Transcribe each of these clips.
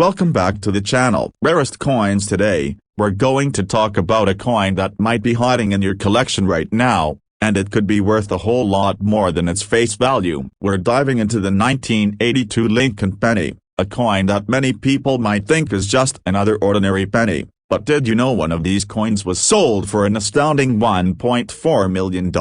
Welcome back to the channel. Rarest coins. Today, we're going to talk about a coin that might be hiding in your collection right now, and it could be worth a whole lot more than its face value. We're diving into the 1982 Lincoln penny, a coin that many people might think is just another ordinary penny. But did you know one of these coins was sold for an astounding $1.4 million?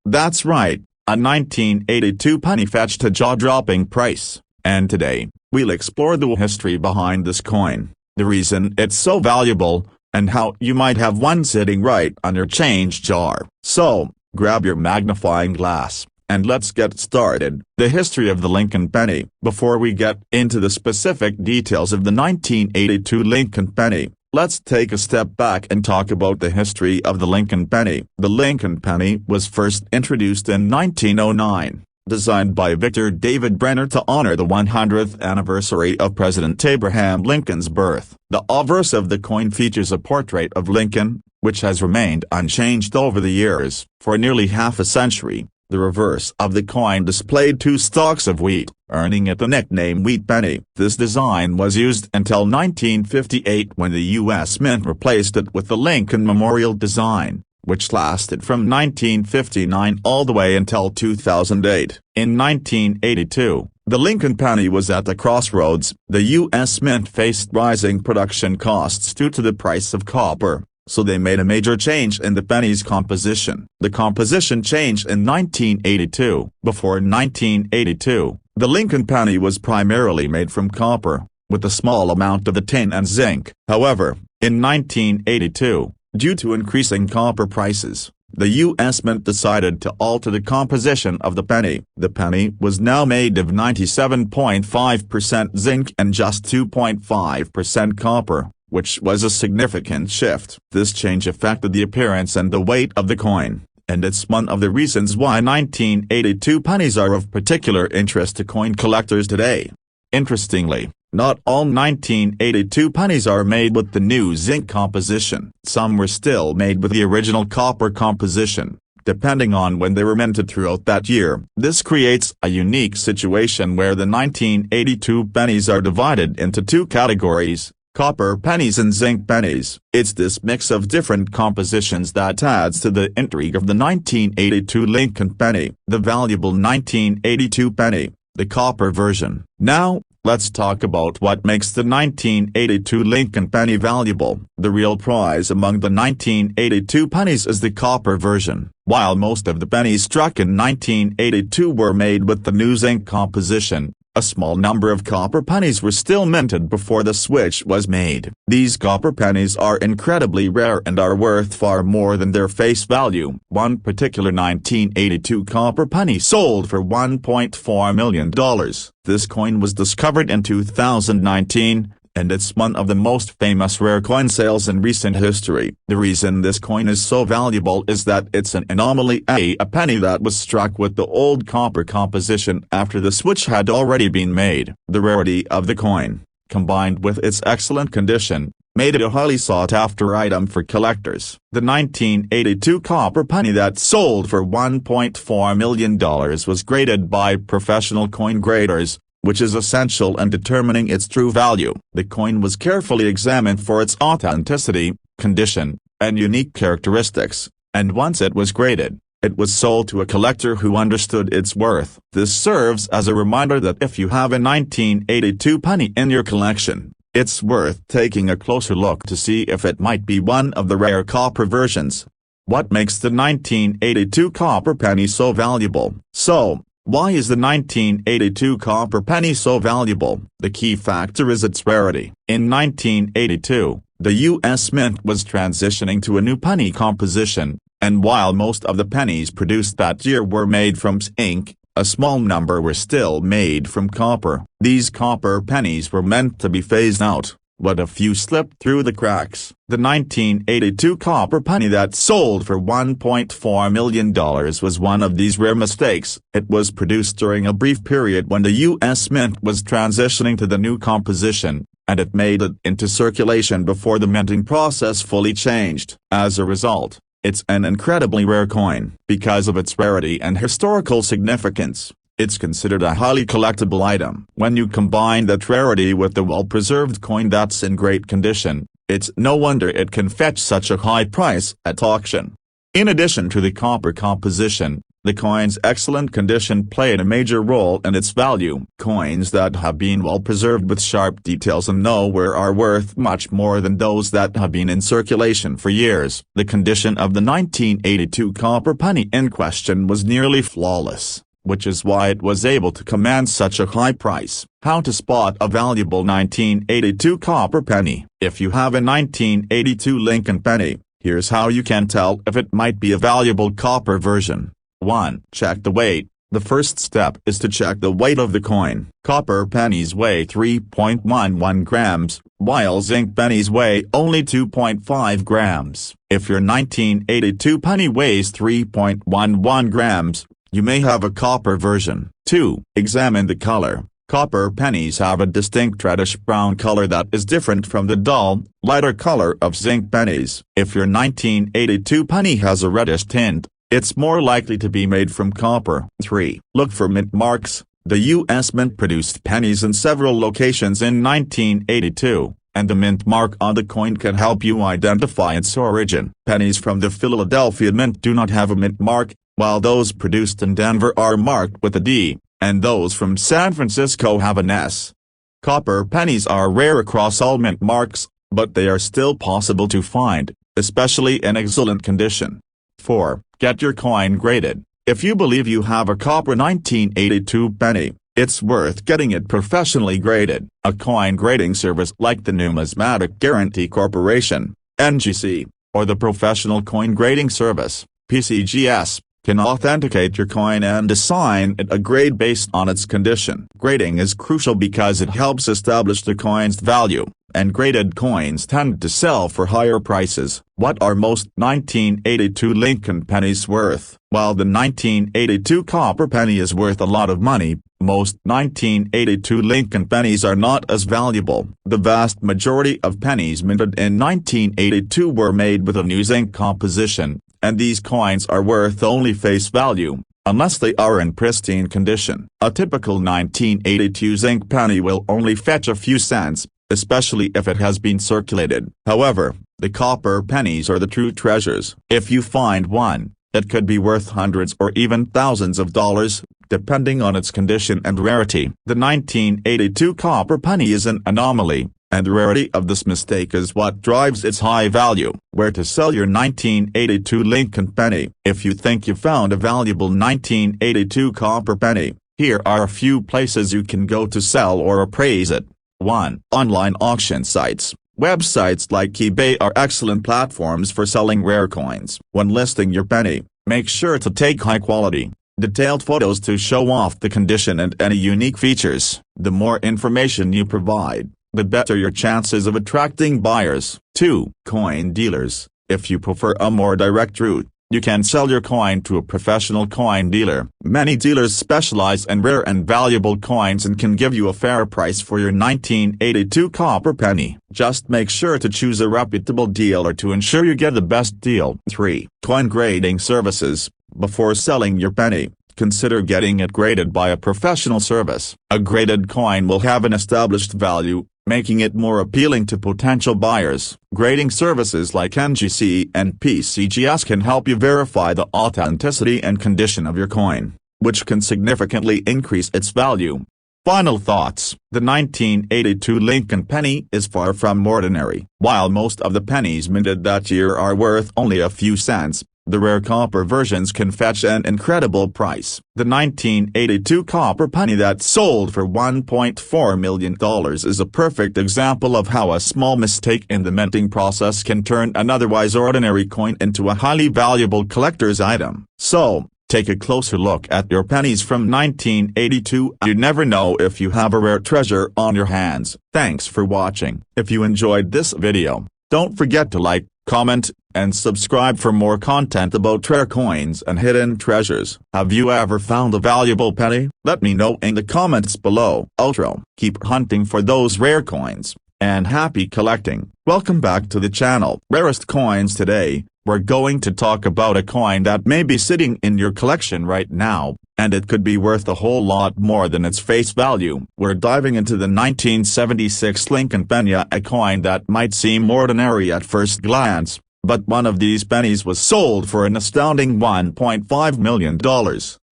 That's right, a 1982 penny fetched a jaw-dropping price. And today, we'll explore the history behind this coin, the reason it's so valuable, and how you might have one sitting right on your change jar. So, grab your magnifying glass, and let's get started. The history of the Lincoln penny. Before we get into the specific details of the 1982 Lincoln penny, let's take a step back and talk about the history of the Lincoln penny. The Lincoln penny was first introduced in 1909, designed by Victor David Brenner to honor the 100th anniversary of President Abraham Lincoln's birth. The obverse of the coin features a portrait of Lincoln, which has remained unchanged over the years. For nearly half a century, the reverse of the coin displayed two stalks of wheat, earning it the nickname Wheat Penny. This design was used until 1958 when the U.S. Mint replaced it with the Lincoln Memorial design, which lasted from 1959 all the way until 2008. In 1982, the Lincoln penny was at the crossroads. The U.S. Mint faced rising production costs due to the price of copper, so they made a major change in the penny's composition. The composition changed in 1982. Before 1982, the Lincoln penny was primarily made from copper, with a small amount of the tin and zinc. However, in 1982, due to increasing copper prices, the U.S. Mint decided to alter the composition of the penny. The penny was now made of 97.5% zinc and just 2.5% copper, which was a significant shift. This change affected the appearance and the weight of the coin, and it's one of the reasons why 1982 pennies are of particular interest to coin collectors today. Interestingly, not all 1982 pennies are made with the new zinc composition. Some were still made with the original copper composition, depending on when they were minted throughout that year. This creates a unique situation where the 1982 pennies are divided into two categories: copper pennies and zinc pennies. It's this mix of different compositions that adds to the intrigue of the 1982 Lincoln penny. The valuable 1982 penny, the copper version. Now, let's talk about what makes the 1982 Lincoln penny valuable. The real prize among the 1982 pennies is the copper version. While most of the pennies struck in 1982 were made with the new zinc composition, a small number of copper pennies were still minted before the switch was made. These copper pennies are incredibly rare and are worth far more than their face value. One particular 1982 copper penny sold for $1.4 million. This coin was discovered in 2019, and it's one of the most famous rare coin sales in recent history. The reason this coin is so valuable is that it's an anomaly, a penny that was struck with the old copper composition after the switch had already been made. The rarity of the coin, combined with its excellent condition, made it a highly sought-after item for collectors. The 1982 copper penny that sold for $1.4 million was graded by professional coin graders, which is essential in determining its true value. The coin was carefully examined for its authenticity, condition, and unique characteristics, and once it was graded, it was sold to a collector who understood its worth. This serves as a reminder that if you have a 1982 penny in your collection, it's worth taking a closer look to see if it might be one of the rare copper versions. What makes the 1982 copper penny so valuable? So, why is the 1982 copper penny so valuable? The key factor is its rarity. In 1982, the U.S. Mint was transitioning to a new penny composition, and while most of the pennies produced that year were made from zinc, a small number were still made from copper. These copper pennies were meant to be phased out, but a few slipped through the cracks. The 1982 copper penny that sold for $1.4 million was one of these rare mistakes. It was produced during a brief period when the U.S. Mint was transitioning to the new composition, and it made it into circulation before the minting process fully changed. As a result, it's an incredibly rare coin. Because of its rarity and historical significance, It's considered a highly collectible item. When you combine that rarity with the well-preserved coin that's in great condition, it's no wonder it can fetch such a high price at auction. In addition to the copper composition, the coin's excellent condition played a major role in its value. Coins that have been well preserved with sharp details and nowhere are worth much more than those that have been in circulation for years. The condition of the 1982 copper penny in question was nearly flawless, which is why it was able to command such a high price. How to spot a valuable 1982 copper penny. If you have a 1982 Lincoln penny, here's how you can tell if it might be a valuable copper version. 1. Check the weight. The first step is to check the weight of the coin. Copper pennies weigh 3.11 grams, while zinc pennies weigh only 2.5 grams. If your 1982 penny weighs 3.11 grams, you may have a copper version. 2. Examine the color. Copper pennies have a distinct reddish-brown color that is different from the dull, lighter color of zinc pennies. If your 1982 penny has a reddish tint, it's more likely to be made from copper. 3. Look for mint marks. The U.S. Mint produced pennies in several locations in 1982, and the mint mark on the coin can help you identify its origin. Pennies from the Philadelphia Mint do not have a mint mark, while those produced in Denver are marked with a D, and those from San Francisco have an S. Copper pennies are rare across all mint marks, but they are still possible to find, especially in excellent condition. 4. Get your coin graded. If you believe you have a copper 1982 penny, it's worth getting it professionally graded. A coin grading service like the Numismatic Guarantee Corporation, NGC, or the Professional Coin Grading Service, PCGS, can authenticate your coin and assign it a grade based on its condition. Grading is crucial because it helps establish the coin's value, and graded coins tend to sell for higher prices. What are most 1982 Lincoln pennies worth? While the 1982 copper penny is worth a lot of money, most 1982 Lincoln pennies are not as valuable. The vast majority of pennies minted in 1982 were made with a new zinc composition, and these coins are worth only face value, unless they are in pristine condition. A typical 1982 zinc penny will only fetch a few cents, especially if it has been circulated. However, the copper pennies are the true treasures. If you find one, it could be worth hundreds or even thousands of dollars, depending on its condition and rarity. The 1982 copper penny is an anomaly, and the rarity of this mistake is what drives its high value. Where to sell your 1982 Lincoln penny? If you think you found a valuable 1982 copper penny, here are a few places you can go to sell or appraise it. 1. Online auction sites. Websites like eBay are excellent platforms for selling rare coins. When listing your penny, make sure to take high-quality, detailed photos to show off the condition and any unique features. The more information you provide, the better your chances of attracting buyers. 2. Coin dealers. If you prefer a more direct route, you can sell your coin to a professional coin dealer. Many dealers specialize in rare and valuable coins and can give you a fair price for your 1982 copper penny. Just make sure to choose a reputable dealer to ensure you get the best deal. 3. Coin grading services. Before selling your penny, consider getting it graded by a professional service. A graded coin will have an established value, making it more appealing to potential buyers. Grading services like NGC and PCGS can help you verify the authenticity and condition of your coin, which can significantly increase its value. Final thoughts. The 1982 Lincoln penny is far from ordinary. While most of the pennies minted that year are worth only a few cents, the rare copper versions can fetch an incredible price. The 1982 copper penny that sold for $1.4 million is a perfect example of how a small mistake in the minting process can turn an otherwise ordinary coin into a highly valuable collector's item. So, take a closer look at your pennies from 1982. You never know if you have a rare treasure on your hands. Thanks for watching. If you enjoyed this video, don't forget to like, comment, and subscribe for more content about rare coins and hidden treasures. Have you ever found a valuable penny? Let me know in the comments below. Outro. Keep hunting for those rare coins, and happy collecting. Welcome back to the channel. Rarest coins today, we're going to talk about a coin that may be sitting in your collection right now, and it could be worth a whole lot more than its face value. We're diving into the 1976 Lincoln penny, a coin that might seem ordinary at first glance, but one of these pennies was sold for an astounding $1.5 million.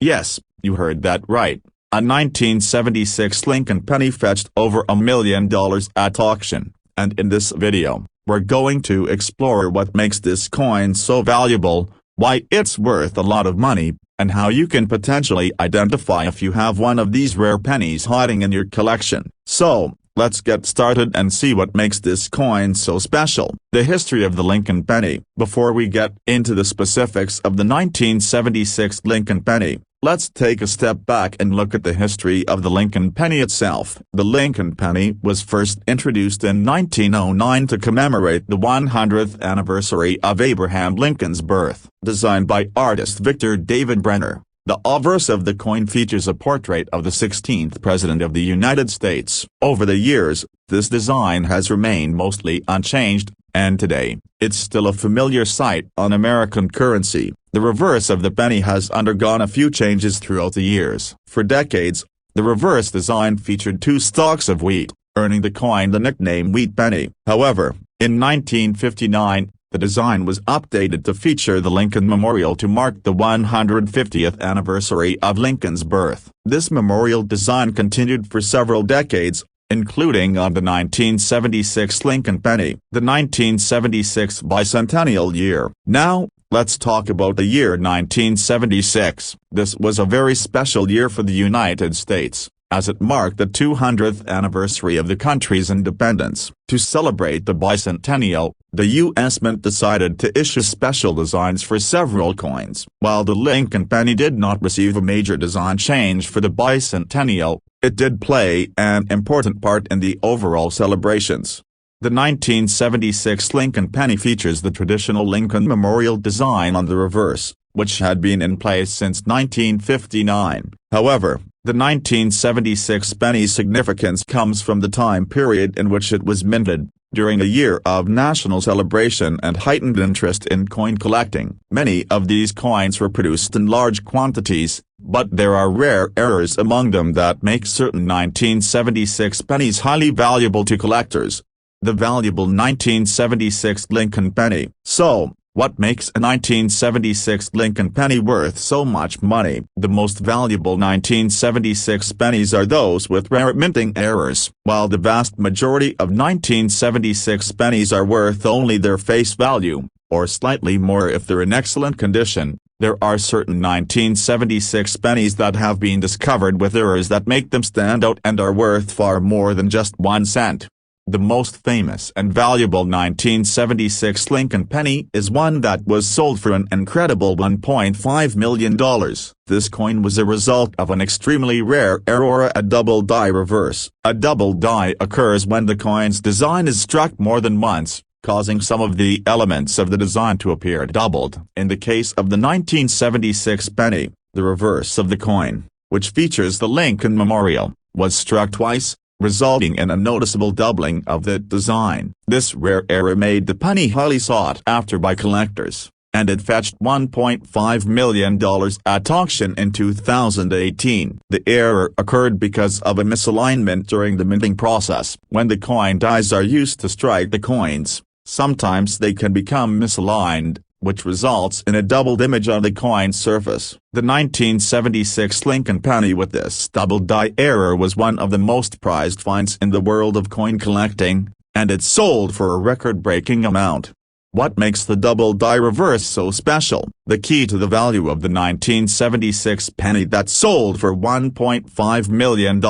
Yes, you heard that right. A 1976 Lincoln penny fetched over $1 million at auction, and in this video, we're going to explore what makes this coin so valuable, why it's worth a lot of money, and how you can potentially identify if you have one of these rare pennies hiding in your collection. So, let's get started and see what makes this coin so special. The history of the Lincoln penny. Before we get into the specifics of the 1976 Lincoln penny, let's take a step back and look at the history of the Lincoln penny itself. The Lincoln penny was first introduced in 1909 to commemorate the 100th anniversary of Abraham Lincoln's birth. Designed by artist Victor David Brenner, the obverse of the coin features a portrait of the 16th President of the United States. Over the years, this design has remained mostly unchanged, and today, it's still a familiar sight on American currency. The reverse of the penny has undergone a few changes throughout the years. For decades, the reverse design featured two stalks of wheat, earning the coin the nickname Wheat Penny. However, in 1959, the design was updated to feature the Lincoln Memorial to mark the 150th anniversary of Lincoln's birth. This memorial design continued for several decades, including on the 1976 Lincoln penny, the 1976 bicentennial year. Now, let's talk about the year 1976. This was a very special year for the United States, as it marked the 200th anniversary of the country's independence. To celebrate the bicentennial, the U.S. Mint decided to issue special designs for several coins. While the Lincoln penny did not receive a major design change for the bicentennial, it did play an important part in the overall celebrations. The 1976 Lincoln penny features the traditional Lincoln Memorial design on the reverse, which had been in place since 1959. However, the 1976 penny's significance comes from the time period in which it was minted, during a year of national celebration and heightened interest in coin collecting. Many of these coins were produced in large quantities, but there are rare errors among them that make certain 1976 pennies highly valuable to collectors. The valuable 1976 Lincoln penny. So, what makes a 1976 Lincoln penny worth so much money? The most valuable 1976 pennies are those with rare minting errors. While the vast majority of 1976 pennies are worth only their face value, or slightly more if they're in excellent condition, there are certain 1976 pennies that have been discovered with errors that make them stand out and are worth far more than just 1 cent. The most famous and valuable 1976 Lincoln penny is one that was sold for an incredible $1.5 million. This coin was a result of an extremely rare error, a double die reverse. A double die occurs when the coin's design is struck more than once, causing some of the elements of the design to appear doubled. In the case of the 1976 penny, the reverse of the coin, which features the Lincoln Memorial, was struck twice, resulting in a noticeable doubling of the design. This rare error made the penny highly sought after by collectors, and it fetched $1.5 million at auction in 2018. The error occurred because of a misalignment during the minting process. When the coin dies are used to strike the coins, sometimes they can become misaligned, which results in a doubled image on the coin surface. The 1976 Lincoln penny with this double die error was one of the most prized finds in the world of coin collecting, and it sold for a record-breaking amount. What makes the double die reverse so special? The key to the value of the 1976 penny that sold for $1.5 million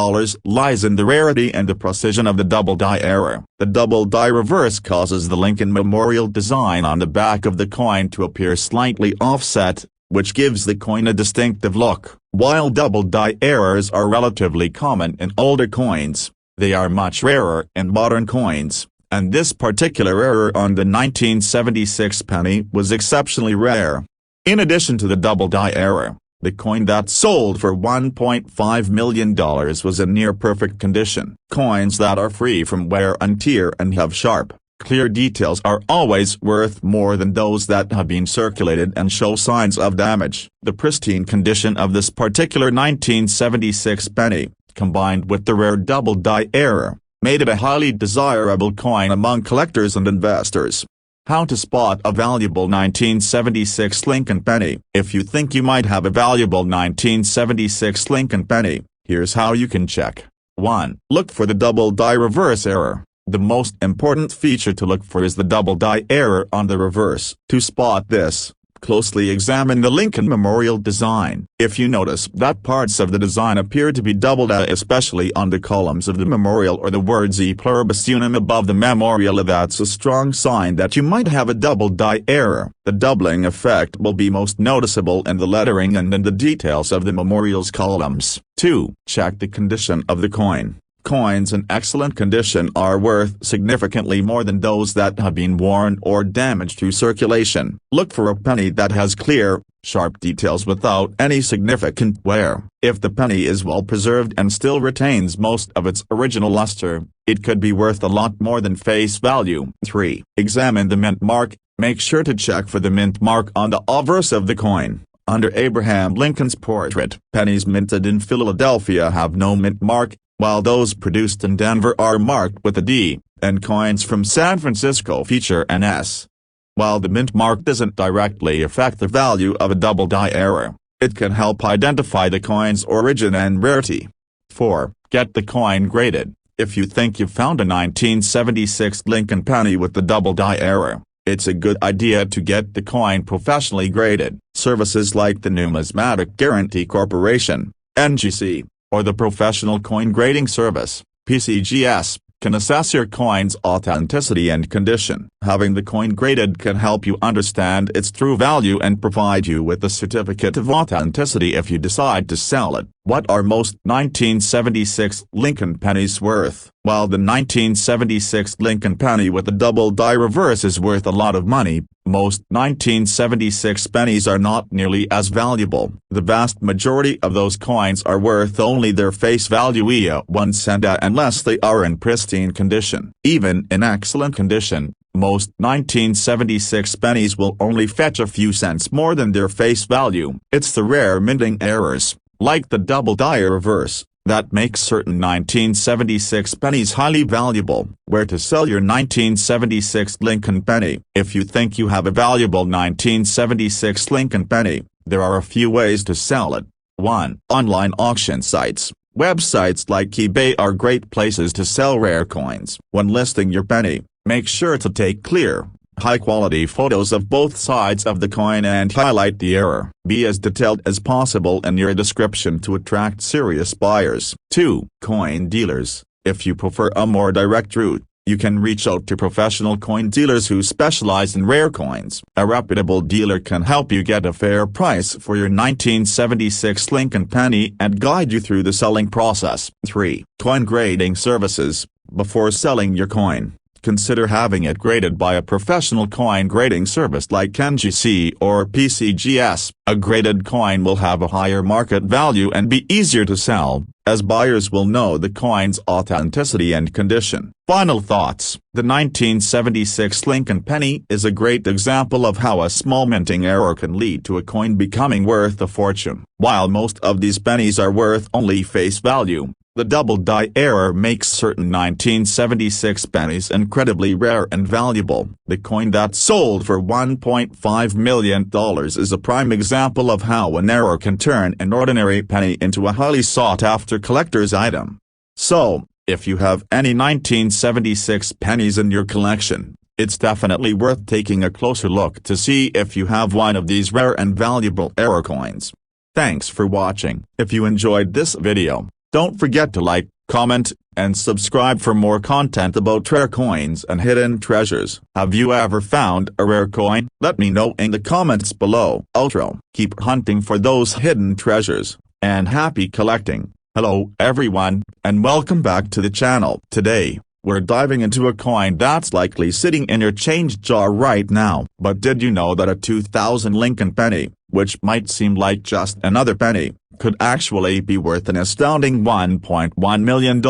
lies in the rarity and the precision of the double die error. The double die reverse causes the Lincoln Memorial design on the back of the coin to appear slightly offset, which gives the coin a distinctive look. While double die errors are relatively common in older coins, they are much rarer in modern coins. And this particular error on the 1976 penny was exceptionally rare. In addition to the double die error, the coin that sold for $1.5 million was in near-perfect condition. Coins that are free from wear and tear and have sharp, Clear details are always worth more than those that have been circulated and show signs of damage. The pristine condition of this particular 1976 penny, combined with the rare double die error, made it a highly desirable coin among collectors and investors. How to spot a valuable 1976 Lincoln penny. If you think you might have a valuable 1976 Lincoln penny, here's how you can check. 1. Look for the double die reverse error. The most important feature to look for is the double die error on the reverse. To spot this, closely examine the Lincoln Memorial design. If you notice that parts of the design appear to be doubled, especially on the columns of the memorial or the words E pluribus unum above the memorial, that's a strong sign that you might have a double die error. The doubling effect will be most noticeable in the lettering and in the details of the memorial's columns. 2. Check the condition of the coin. Coins in excellent condition are worth significantly more than those that have been worn or damaged through circulation. Look for a penny that has clear, sharp details without any significant wear. If the penny is well preserved and still retains most of its original luster, it could be worth a lot more than face value. 3. Examine the mint mark. Make sure to check for the mint mark on the obverse of the coin. Under Abraham Lincoln's portrait, pennies minted in Philadelphia have no mint mark, while those produced in Denver are marked with a D, and coins from San Francisco feature an S. While the mint mark doesn't directly affect the value of a double die error, it can help identify the coin's origin and rarity. 4. Get the coin graded. If you think you've found a 1976 Lincoln penny with the double die error, it's a good idea to get the coin professionally graded. Services like the Numismatic Guarantee Corporation, NGC, or the Professional Coin Grading Service, PCGS, can assess your coin's authenticity and condition. Having the coin graded can help you understand its true value and provide you with a certificate of authenticity if you decide to sell it. What are most 1976 Lincoln pennies worth? While the 1976 Lincoln penny with the double die reverse is worth a lot of money, most 1976 pennies are not nearly as valuable. The vast majority of those coins are worth only their face value, 1 cent, unless they are in pristine condition. Even in excellent condition, most 1976 pennies will only fetch a few cents more than their face value. It's the rare minting errors, like the double die reverse, that makes certain 1976 pennies highly valuable. Where to sell your 1976 Lincoln penny? If you think you have a valuable 1976 Lincoln penny, there are a few ways to sell it. 1. Online auction sites. Websites like eBay are great places to sell rare coins. When listing your penny, make sure to take clear, high-quality photos of both sides of the coin and highlight the error. Be as detailed as possible in your description to attract serious buyers. 2. Coin dealers. If you prefer a more direct route, you can reach out to professional coin dealers who specialize in rare coins. A reputable dealer can help you get a fair price for your 1976 Lincoln penny and guide you through the selling process. 3. Coin grading services. Before selling your coin, consider having it graded by a professional coin grading service like NGC or PCGS. A graded coin will have a higher market value and be easier to sell, as buyers will know the coin's authenticity and condition. Final thoughts. The 1976 Lincoln penny is a great example of how a small minting error can lead to a coin becoming worth a fortune. While most of these pennies are worth only face value, the double die error makes certain 1976 pennies incredibly rare and valuable. The coin that sold for $1.5 million is a prime example of how an error can turn an ordinary penny into a highly sought-after collector's item. So, if you have any 1976 pennies in your collection, it's definitely worth taking a closer look to see if you have one of these rare and valuable error coins. Thanks for watching. If you enjoyed this video, don't forget to like, comment, and subscribe for more content about rare coins and hidden treasures. Have you ever found a rare coin? Let me know in the comments below. Outro. Keep hunting for those hidden treasures, and happy collecting. Hello everyone, and welcome back to the channel. Today, we're diving into a coin that's likely sitting in your change jar right now. But did you know that a 2000 Lincoln penny, which might seem like just another penny, could actually be worth an astounding $1.1 million.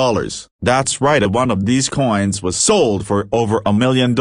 That's right, one of these coins was sold for over $1 million.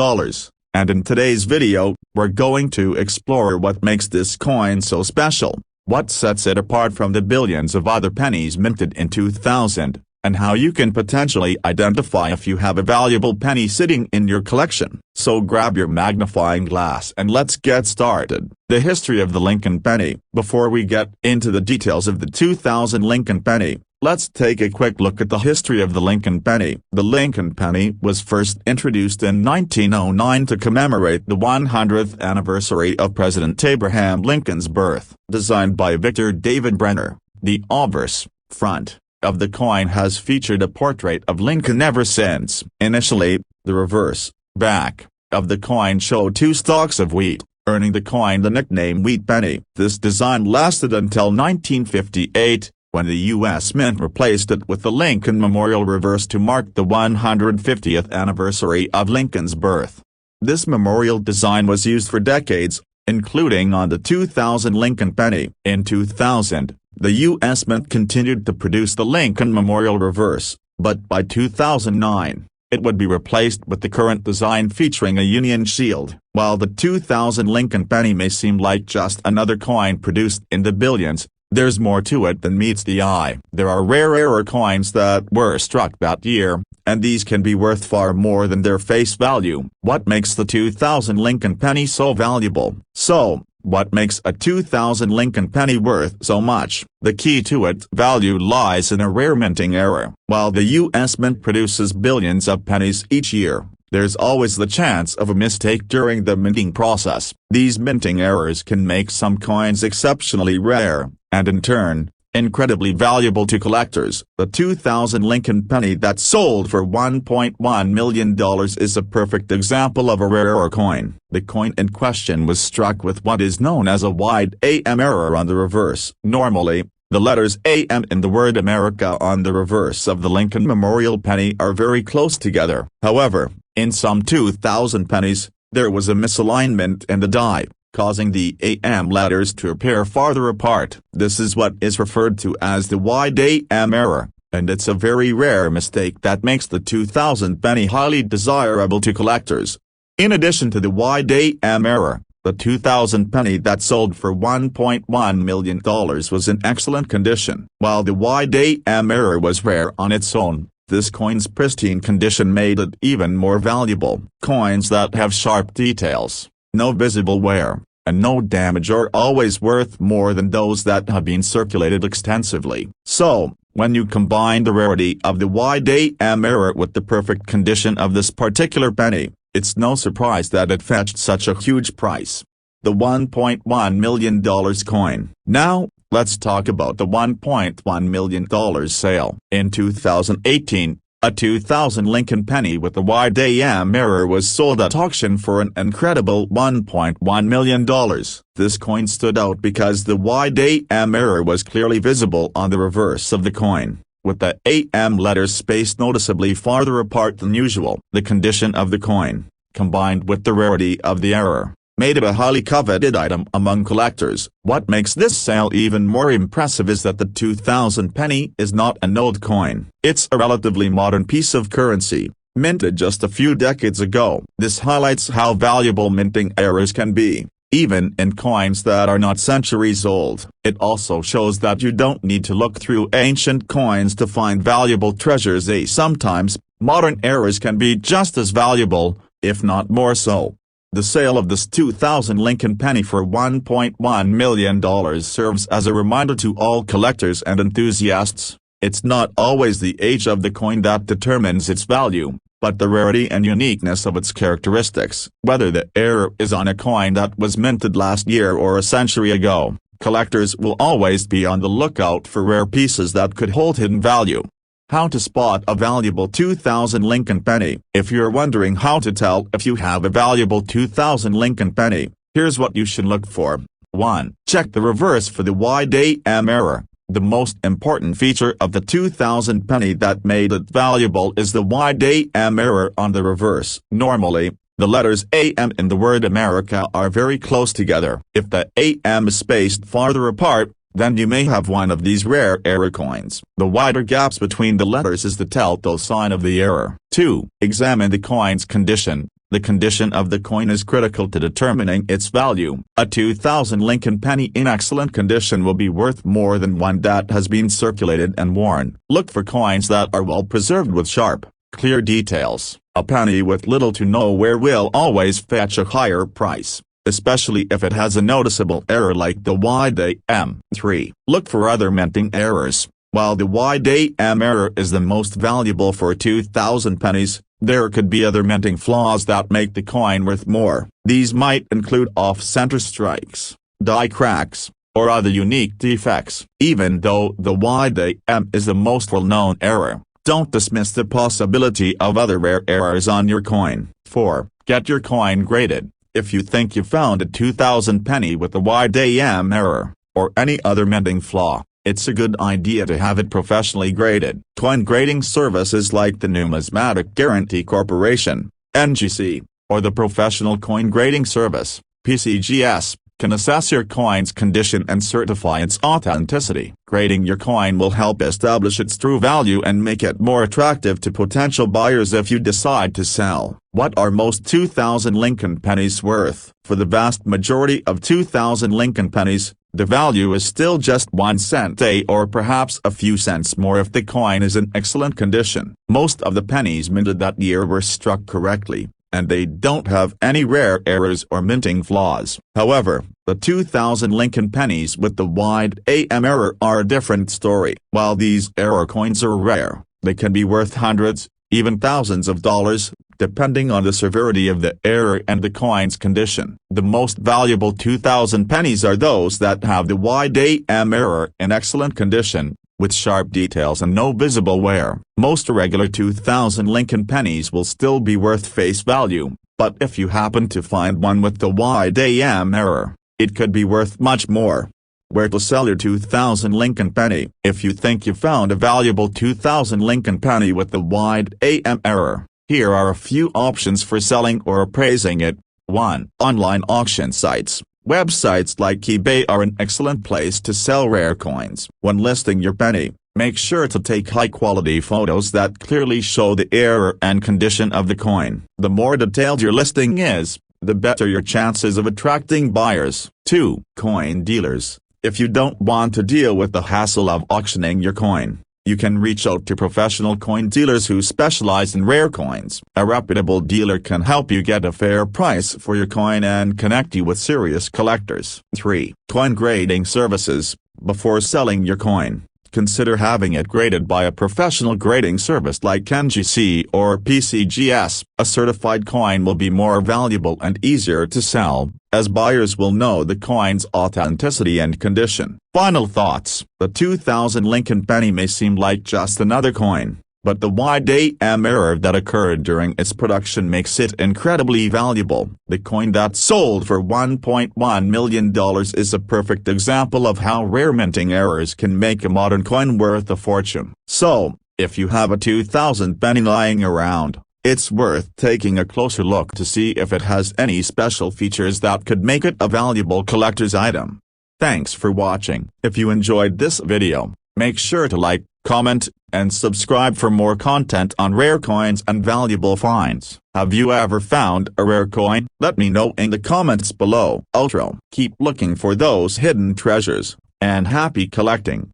And in today's video, we're going to explore what makes this coin so special, what sets it apart from the billions of other pennies minted in 2000, and how you can potentially identify if you have a valuable penny sitting in your collection. So grab your magnifying glass and let's get started. The history of the Lincoln penny. Before we get into the details of the 2000 Lincoln penny, let's take a quick look at the history of the Lincoln penny. The Lincoln penny was first introduced in 1909 to commemorate the 100th anniversary of President Abraham Lincoln's birth. Designed by Victor David Brenner, the obverse, front, of the coin has featured a portrait of Lincoln ever since. Initially, the reverse, back, of the coin showed two stalks of wheat, earning the coin the nickname Wheat Penny. This design lasted until 1958, when the U.S. Mint replaced it with the Lincoln Memorial reverse to mark the 150th anniversary of Lincoln's birth. This memorial design was used for decades, including on the 2000 Lincoln penny. In 2000, the U.S. Mint continued to produce the Lincoln Memorial reverse, but by 2009, it would be replaced with the current design featuring a Union shield. While the 2000 Lincoln penny may seem like just another coin produced in the billions, there's more to it than meets the eye. There are rarer coins that were struck that year, and these can be worth far more than their face value. What makes the 2000 Lincoln penny so valuable? So, what makes a 2000 Lincoln penny worth so much? The key to its value lies in a rare minting error. While the U.S. Mint produces billions of pennies each year, there's always the chance of a mistake during the minting process. These minting errors can make some coins exceptionally rare, and in turn, incredibly valuable to collectors. The 2000 Lincoln penny that sold for $1.1 million is a perfect example of a rarer coin. The coin in question was struck with what is known as a wide AM error on the reverse. Normally, the letters AM in the word America on the reverse of the Lincoln Memorial penny are very close together. However, in some 2000 pennies, there was a misalignment in the die, causing the AM letters to appear farther apart. This is what is referred to as the wide AM error, and it's a very rare mistake that makes the 2000 penny highly desirable to collectors. In addition to the wide AM error, the 2000 penny that sold for $1.1 million was in excellent condition. While the wide AM error was rare on its own, this coin's pristine condition made it even more valuable. Coins that have sharp details, no visible wear, and no damage are always worth more than those that have been circulated extensively. So, when you combine the rarity of the wide AM error with the perfect condition of this particular penny, it's no surprise that it fetched such a huge price. The $1.1 million coin. Now, let's talk about the $1.1 million sale. In 2018, a 2000 Lincoln penny with a wide AM error was sold at auction for an incredible $1.1 million. This coin stood out because the wide AM error was clearly visible on the reverse of the coin, with the AM letters spaced noticeably farther apart than usual. The condition of the coin, combined with the rarity of the error, made it a highly coveted item among collectors. What makes this sale even more impressive is that the 2000 penny is not an old coin. It's a relatively modern piece of currency, minted just a few decades ago. This highlights how valuable minting errors can be, even in coins that are not centuries old. It also shows that you don't need to look through ancient coins to find valuable treasures. Sometimes, modern errors can be just as valuable, if not more so. The sale of this 2000 Lincoln penny for $1.1 million serves as a reminder to all collectors and enthusiasts. It's not always the age of the coin that determines its value, but the rarity and uniqueness of its characteristics. Whether the error is on a coin that was minted last year or a century ago, collectors will always be on the lookout for rare pieces that could hold hidden value. How to spot a valuable 2000 Lincoln penny. If you're wondering how to tell if you have a valuable 2000 Lincoln penny, here's what you should look for. 1. Check the reverse for the wide AM error. The most important feature of the 2000 penny that made it valuable is the wide AM error on the reverse. Normally, The letters AM in the word America are very close together. If the AM is spaced farther apart, then you may have one of these rare error coins. The wider gaps between the letters is the telltale sign of the error. 2. Examine the coin's condition. The condition of the coin is critical to determining its value. A 2000 Lincoln penny in excellent condition will be worth more than one that has been circulated and worn. Look for coins that are well preserved with sharp, clear details. A penny with little to no wear will always fetch a higher price, especially if it has a noticeable error like the wide AM. 3. Look for other minting errors. While the wide AM error is the most valuable for 2000 pennies, there could be other minting flaws that make the coin worth more. These might include off-center strikes, die cracks, or other unique defects. Even though the wide AM is the most well-known error, don't dismiss the possibility of other rare errors on your coin. 4. Get your coin graded. If you think you found a 2000 penny with a wide AM error, or any other minting flaw, it's a good idea to have it professionally graded. Coin grading services like the Numismatic Guarantee Corporation, NGC, or the Professional Coin Grading Service, PCGS, can assess your coin's condition and certify its authenticity. Grading your coin will help establish its true value and make it more attractive to potential buyers if you decide to sell. What are most 2000 Lincoln pennies worth? For the vast majority of 2000 Lincoln pennies, the value is still just 1 cent or perhaps a few cents more if the coin is in excellent condition. Most of the pennies minted that year were struck correctly, and they don't have any rare errors or minting flaws. However, the 2000 Lincoln pennies with the wide AM error are a different story. While these error coins are rare, they can be worth hundreds, even thousands of dollars, depending on the severity of the error and the coin's condition. The most valuable 2000 pennies are those that have the wide AM error in excellent condition, with sharp details and no visible wear. Most regular 2000 Lincoln pennies will still be worth face value, but if you happen to find one with the wide AM error, it could be worth much more. Where to sell your 2000 Lincoln penny? If you think you found a valuable 2000 Lincoln penny with the wide AM error, here are a few options for selling or appraising it. 1. Online auction sites. Websites like eBay are an excellent place to sell rare coins. When listing your penny, make sure to take high-quality photos that clearly show the error and condition of the coin. The more detailed your listing is, the better your chances of attracting buyers. 2. Coin dealers. If you don't want to deal with the hassle of auctioning your coin, you can reach out to professional coin dealers who specialize in rare coins. A reputable dealer can help you get a fair price for your coin and connect you with serious collectors. 3. Coin grading services. Before selling your coin, consider having it graded by a professional grading service like NGC or PCGS. A certified coin will be more valuable and easier to sell, as buyers will know the coin's authenticity and condition. Final thoughts. The 2000 Lincoln penny may seem like just another coin, but the wide AM error that occurred during its production makes it incredibly valuable. The coin that sold for $1.1 million is a perfect example of how rare minting errors can make a modern coin worth a fortune. So, if you have a 2000 penny lying around, it's worth taking a closer look to see if it has any special features that could make it a valuable collector's item. Thanks for watching. If you enjoyed this video, make sure to like, comment, and subscribe for more content on rare coins and valuable finds. Have you ever found a rare coin? Let me know in the comments below. Outro. Keep looking for those hidden treasures, and happy collecting.